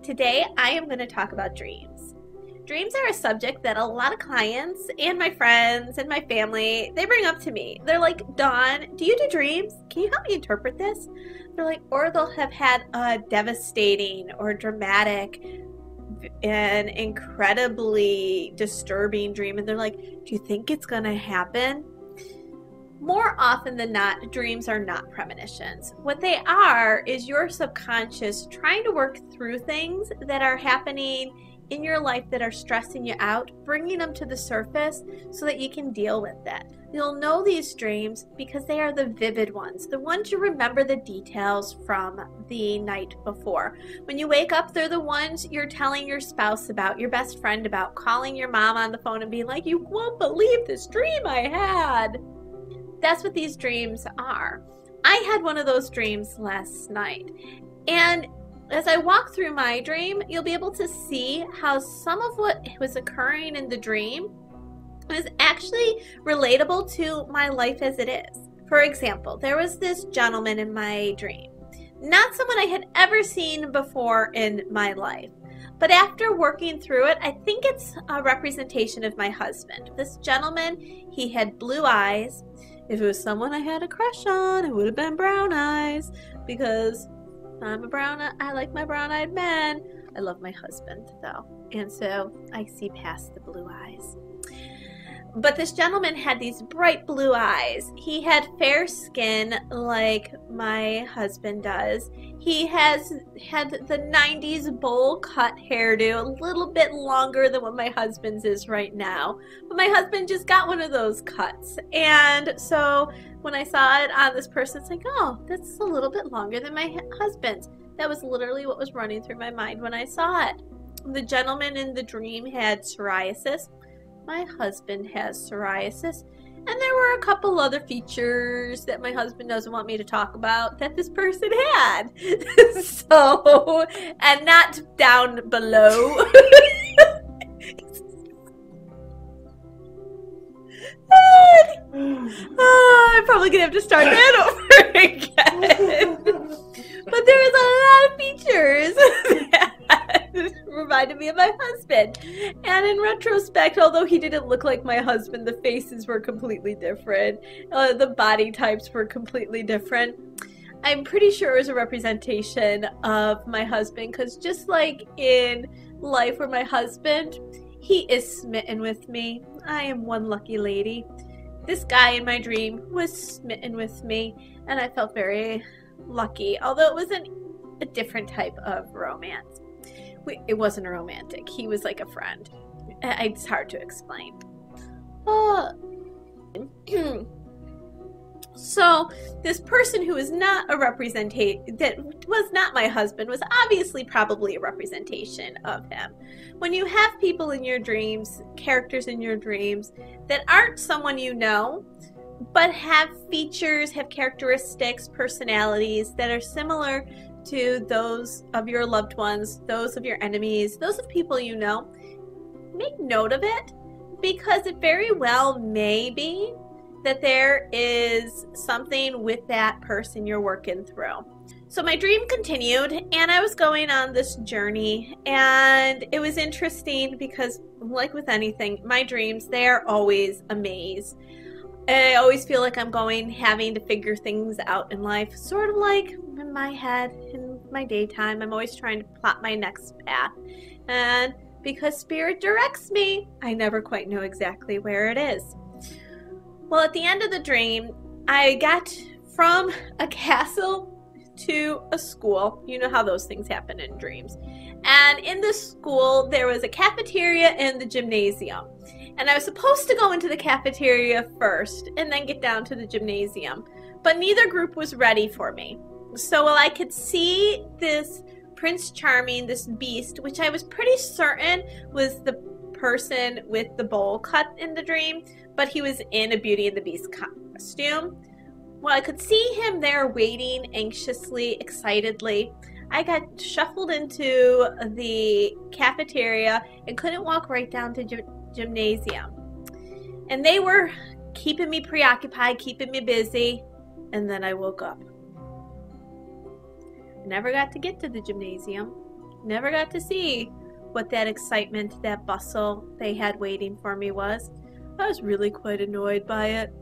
Today I am going to talk about dreams. Dreams are a subject that a lot of clients and my friends and my family, they bring up to me. They're like, Dawn, do you do dreams? Can you help me interpret this? They're like, or they'll have had a devastating or dramatic and incredibly disturbing dream, and they're like, do you think it's going to happen? More often than not, dreams are not premonitions. What they are is your subconscious trying to work through things that are happening in your life that are stressing you out, bringing them to the surface so that you can deal with that. You'll know these dreams because they are the vivid ones, the ones you remember the details from the night before. When you wake up, they're the ones you're telling your spouse about, your best friend about, calling your mom on the phone and being like, you won't believe this dream I had. That's what these dreams are. I had one of those dreams last night. And as I walk through my dream, you'll be able to see how some of what was occurring in the dream was actually relatable to my life as it is. For example, there was this gentleman in my dream. Not someone I had ever seen before in my life. But after working through it, I think it's a representation of my husband. This gentleman, he had blue eyes. If it was someone I had a crush on, it would have been brown eyes, because I like my brown-eyed men. I love my husband, though, and so I see past the blue eyes. But this gentleman had these bright blue eyes. He had fair skin like my husband does. He had the 90s bowl cut hairdo, a little bit longer than what my husband's is right now. But my husband just got one of those cuts. And so when I saw it on this person, it's like, oh, that's a little bit longer than my husband's. That was literally what was running through my mind when I saw it. The gentleman in the dream had psoriasis. My husband has psoriasis, and there were a couple other features that my husband doesn't want me to talk about that this person had. So, and not down below. I'm probably gonna have to start that over again. But there was a lot of features that reminded me of my husband. And in retrospect, although he didn't look like my husband, the faces were completely different. The body types were completely different. I'm pretty sure it was a representation of my husband, because just like in life where my husband, he is smitten with me. I am one lucky lady. This guy in my dream was smitten with me, and I felt very lucky, although it was a different type of romance. It wasn't a romantic. He was like a friend. It's hard to explain. So this person who is not a representation, that was not my husband, was obviously probably a representation of him. When you have people in your dreams, characters in your dreams that aren't someone you know, but have features, have characteristics, personalities that are similar to those of your loved ones, those of your enemies, those of people you know, make note of it, because it very well may be that there is something with that person you're working through. So my dream continued, and I was going on this journey, and it was interesting because, like with anything, my dreams, they are always a maze. I always feel like I'm having to figure things out in life, sort of like in my head, in my daytime. I'm always trying to plot my next path. And because Spirit directs me, I never quite know exactly where it is. Well, at the end of the dream, I got from a castle to a school. You know how those things happen in dreams. And in the school, there was a cafeteria and the gymnasium. And I was supposed to go into the cafeteria first and then get down to the gymnasium. But neither group was ready for me. So while I could see this Prince Charming, this beast, which I was pretty certain was the person with the bowl cut in the dream, but he was in a Beauty and the Beast costume. Well, I could see him there waiting anxiously, excitedly. I got shuffled into the cafeteria and couldn't walk right down to gymnasium. And they were keeping me preoccupied, keeping me busy, and then I woke up. I never got to get to the gymnasium. Never got to see what that excitement, that bustle they had waiting for me was. I was really quite annoyed by it.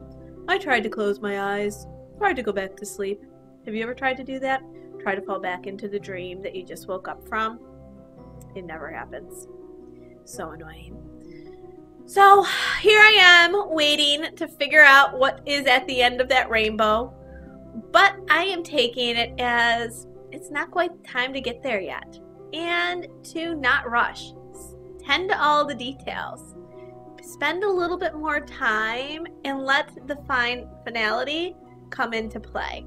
I tried to close my eyes, tried to go back to sleep. Have you ever tried to do that? Try to fall back into the dream that you just woke up from? It never happens. So annoying. So here I am waiting to figure out what is at the end of that rainbow. But I am taking it as it's not quite time to get there yet. And to not rush. Tend to all the details. Spend a little bit more time and let the finality come into play.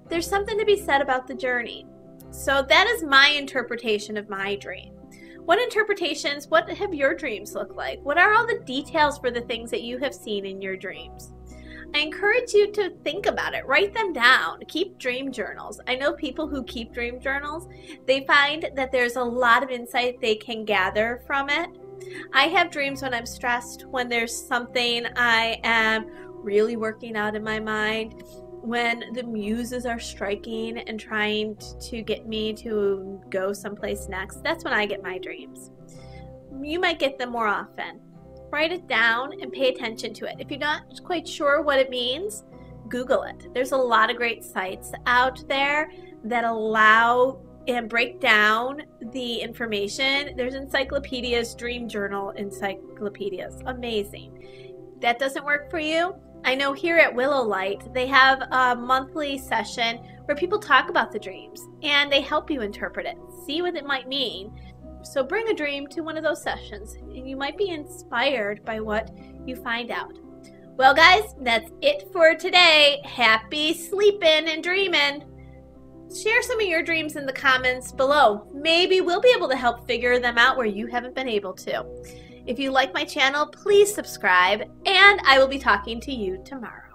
There's something to be said about the journey. So that is my interpretation of my dream. What interpretations, what have your dreams look like? What are all the details for the things that you have seen in your dreams? I encourage you to think about it. Write them down. Keep dream journals. I know people who keep dream journals, they find that there's a lot of insight they can gather from it. I have dreams when I'm stressed, when there's something I am really working out in my mind, when the muses are striking and trying to get me to go someplace next. That's when I get my dreams. You might get them more often. Write it down and pay attention to it. If you're not quite sure what it means, Google it. There's a lot of great sites out there that allow and break down the information. There's encyclopedias, dream journal encyclopedias. Amazing. That doesn't work for you? I know here at WillowLight, they have a monthly session where people talk about the dreams and they help you interpret it, see what it might mean. So bring a dream to one of those sessions and you might be inspired by what you find out. Well guys, that's it for today. Happy sleeping and dreaming. Share some of your dreams in the comments below. Maybe we'll be able to help figure them out where you haven't been able to. If you like my channel, please subscribe, and I will be talking to you tomorrow.